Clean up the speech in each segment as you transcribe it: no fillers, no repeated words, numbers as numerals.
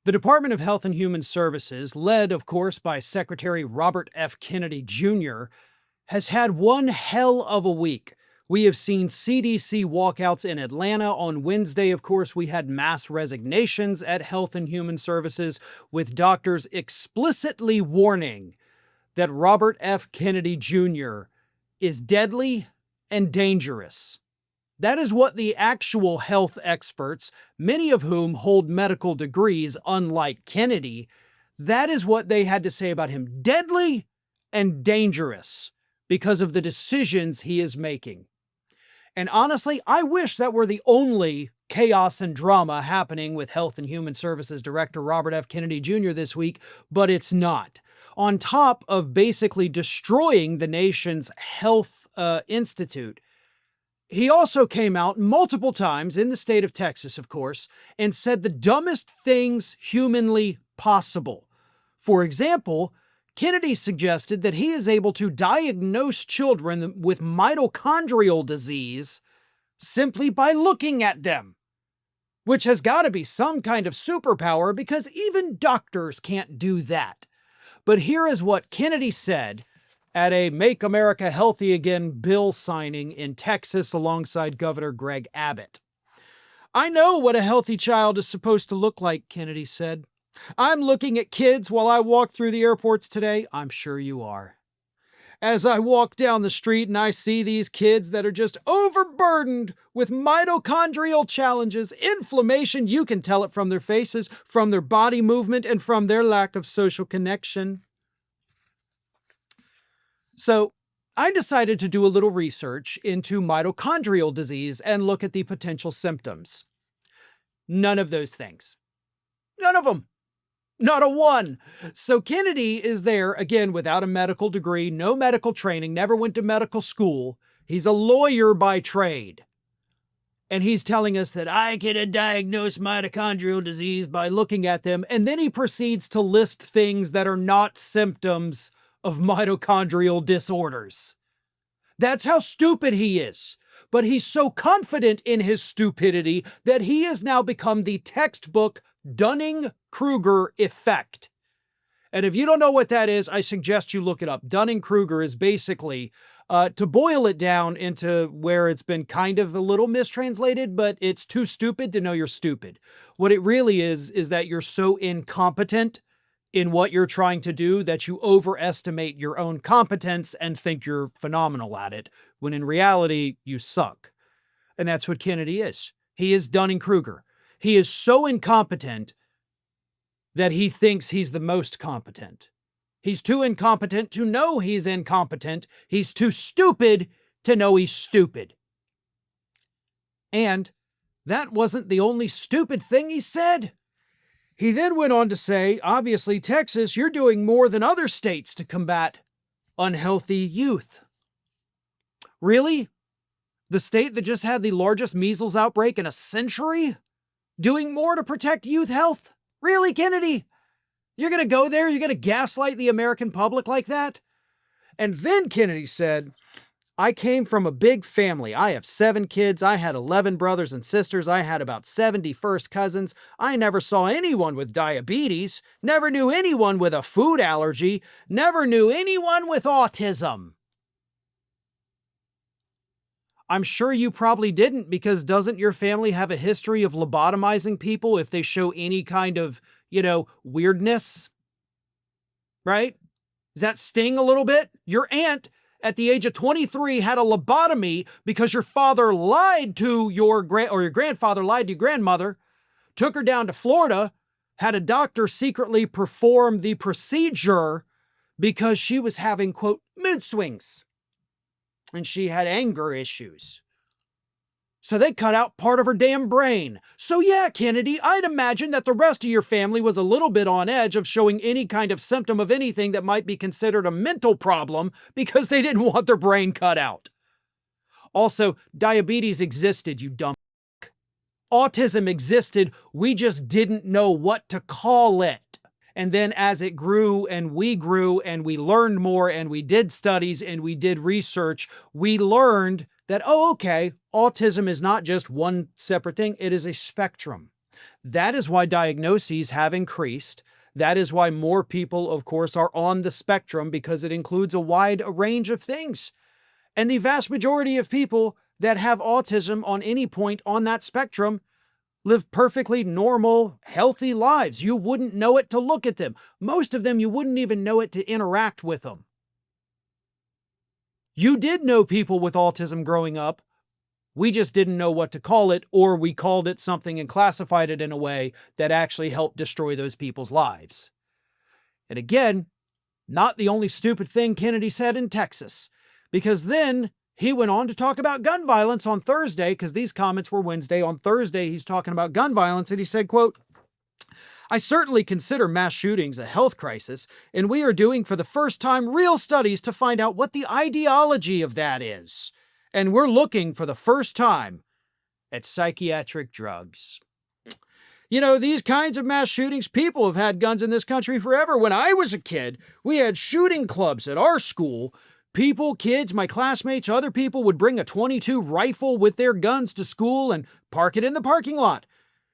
The Department of Health and Human Services, led, of course, by Secretary Robert F. Kennedy Jr., has had one hell of a week. We have seen CDC walkouts in Atlanta. On Wednesday, of course, we had mass resignations at Health and Human Services, with doctors explicitly warning that Robert F. Kennedy Jr. is deadly and dangerous. That is what the actual health experts, many of whom hold medical degrees, unlike Kennedy, that is what they had to say about him. Deadly and dangerous because of the decisions he is making. And honestly, I wish that were the only chaos and drama happening with Health and Human Services Director Robert F. Kennedy Jr. this week, but it's not. On top of basically destroying the nation's health institute, he also came out multiple times in the state of Texas, of course, and said the dumbest things humanly possible. For example, Kennedy suggested that he is able to diagnose children with mitochondrial disease simply by looking at them, which has got to be some kind of superpower because even doctors can't do that. But here is what Kennedy said at a Make America Healthy Again bill signing in Texas alongside Governor Greg Abbott. "I know what a healthy child is supposed to look like," Kennedy said. "I'm looking at kids while I walk through the airports today. I'm sure you are. As I walk down the street and I see these kids that are just overburdened with mitochondrial challenges, inflammation, you can tell it from their faces, from their body movement, and from their lack of social connection." So I decided to do a little research into mitochondrial disease and look at the potential symptoms. None of those things. None of them. Not a one. So Kennedy is there, again, without a medical degree, no medical training, never went to medical school. He's a lawyer by trade. And he's telling us that I can diagnose mitochondrial disease by looking at them. And then he proceeds to list things that are not symptoms of mitochondrial disorders. That's how stupid he is. But he's so confident in his stupidity that he has now become the textbook Dunning-Kruger effect. And if you don't know what that is, I suggest you look it up. Dunning-Kruger is basically, to boil it down into where it's been kind of a little mistranslated, but it's too stupid to know you're stupid. What it really is that you're so incompetent in what you're trying to do that you overestimate your own competence and think you're phenomenal at it, when in reality, you suck. And that's what Kennedy is. He is Dunning-Kruger. He is so incompetent that he thinks he's the most competent. He's too incompetent to know he's incompetent. He's too stupid to know he's stupid. And that wasn't the only stupid thing he said. He then went on to say, obviously, Texas, you're doing more than other states to combat unhealthy youth. Really? The state that just had the largest measles outbreak in a century? Doing more to protect youth health? Really, Kennedy? You're going to go there? You're going to gaslight the American public like that? And then Kennedy said, I came from a big family. I have 7 kids. I had 11 brothers and sisters. I had about 70 first cousins. I never saw anyone with diabetes. Never knew anyone with a food allergy. Never knew anyone with autism. I'm sure you probably didn't, because doesn't your family have a history of lobotomizing people if they show any kind of, weirdness? Right? Does that sting a little bit? Your aunt at the age of 23 had a lobotomy because your father lied to your grandfather lied to your grandmother, took her down to Florida, had a doctor secretly perform the procedure because she was having, quote, mood swings. And she had anger issues. So they cut out part of her damn brain. So yeah, Kennedy, I'd imagine that the rest of your family was a little bit on edge of showing any kind of symptom of anything that might be considered a mental problem because they didn't want their brain cut out. Also, diabetes existed, you dumb f***. Autism existed, we just didn't know what to call it. And then as it grew and we learned more and we did studies and we did research, we learned that, oh, okay, autism is not just one separate thing. It is a spectrum. That is why diagnoses have increased. That is why more people, of course, are on the spectrum, because it includes a wide range of things. And the vast majority of people that have autism on any point on that spectrum live perfectly normal, healthy lives. You wouldn't know it to look at them. Most of them, you wouldn't even know it to interact with them. You did know people with autism growing up. We just didn't know what to call it, or we called it something and classified it in a way that actually helped destroy those people's lives. And again, not the only stupid thing Kennedy said in Texas, because then he went on to talk about gun violence on Thursday, because these comments were Wednesday. On Thursday, he's talking about gun violence, and he said, quote, "I certainly consider mass shootings a health crisis, and we are doing for the first time real studies to find out what the ideology of that is. And we're looking for the first time at psychiatric drugs." You know, these kinds of mass shootings, people have had guns in this country forever. When I was a kid, we had shooting clubs at our school. People, kids, my classmates, other people would bring a .22 rifle with their guns to school and park it in the parking lot.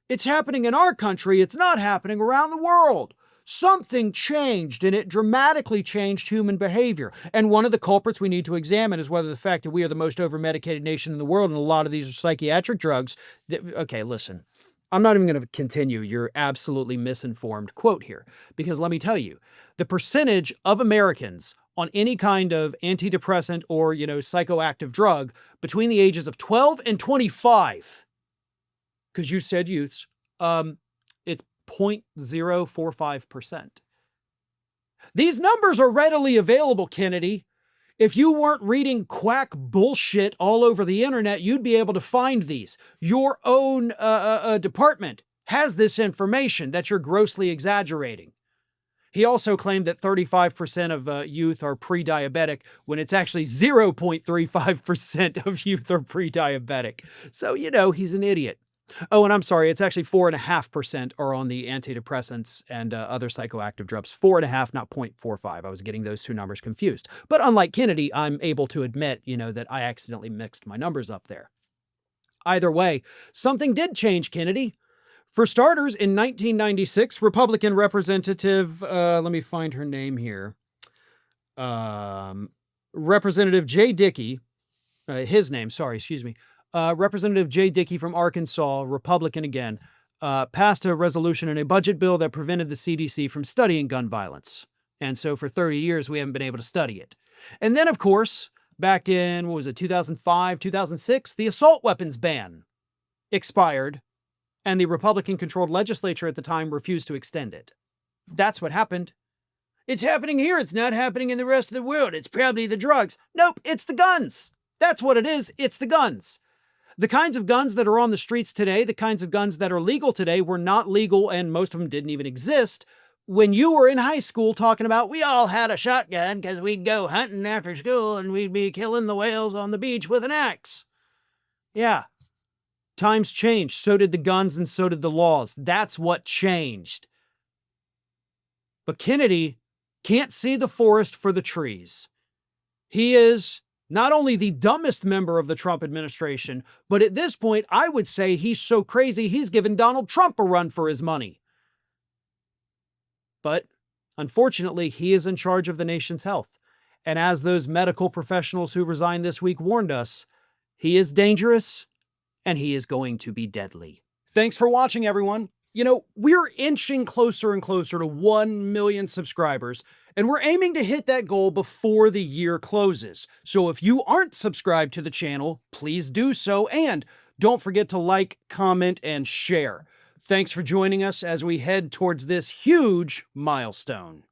It's happening in our country. It's not happening around the world. Something changed, and it dramatically changed human behavior. And one of the culprits we need to examine is whether the fact that we are the most over-medicated nation in the world, and a lot of these are psychiatric drugs. Okay, listen. I'm not even going to continue your absolutely misinformed quote here, because let me tell you, the percentage of Americans on any kind of antidepressant or, psychoactive drug between the ages of 12 and 25, because you said youths, it's 0.045%. These numbers are readily available, Kennedy. If you weren't reading quack bullshit all over the internet, you'd be able to find these. Your own department has this information that you're grossly exaggerating. He also claimed that 35% of youth are pre-diabetic, when it's actually 0.35% of youth are pre-diabetic. So, he's an idiot. Oh, and I'm sorry, it's actually 4.5% are on the antidepressants and other psychoactive drugs. 4.5, not 0.45. I was getting those two numbers confused. But unlike Kennedy, I'm able to admit, that I accidentally mixed my numbers up there. Either way, something did change, Kennedy. For starters, in 1996, Republican Representative, let me find her name here. Representative Jay Dickey, Representative Jay Dickey from Arkansas, Republican again, passed a resolution in a budget bill that prevented the CDC from studying gun violence. And so for 30 years, we haven't been able to study it. And then, of course, back in, 2005, 2006, the assault weapons ban expired, and the Republican-controlled legislature at the time refused to extend it. That's what happened. It's happening here. It's not happening in the rest of the world. It's probably the drugs. Nope, it's the guns. That's what it is. It's the guns. The kinds of guns that are on the streets today, the kinds of guns that are legal today, were not legal, and most of them didn't even exist when you were in high school talking about, we all had a shotgun because we'd go hunting after school and we'd be killing the whales on the beach with an axe. Yeah. Times changed. So did the guns and so did the laws. That's what changed. But Kennedy can't see the forest for the trees. He is not only the dumbest member of the Trump administration, but at this point, I would say he's so crazy he's given Donald Trump a run for his money. But unfortunately, he is in charge of the nation's health. And as those medical professionals who resigned this week warned us, he is dangerous and he is going to be deadly. Thanks for watching, everyone. We're inching closer and closer to 1 million subscribers, and we're aiming to hit that goal before the year closes. So if you aren't subscribed to the channel, please do so, and don't forget to like, comment, and share. Thanks for joining us as we head towards this huge milestone.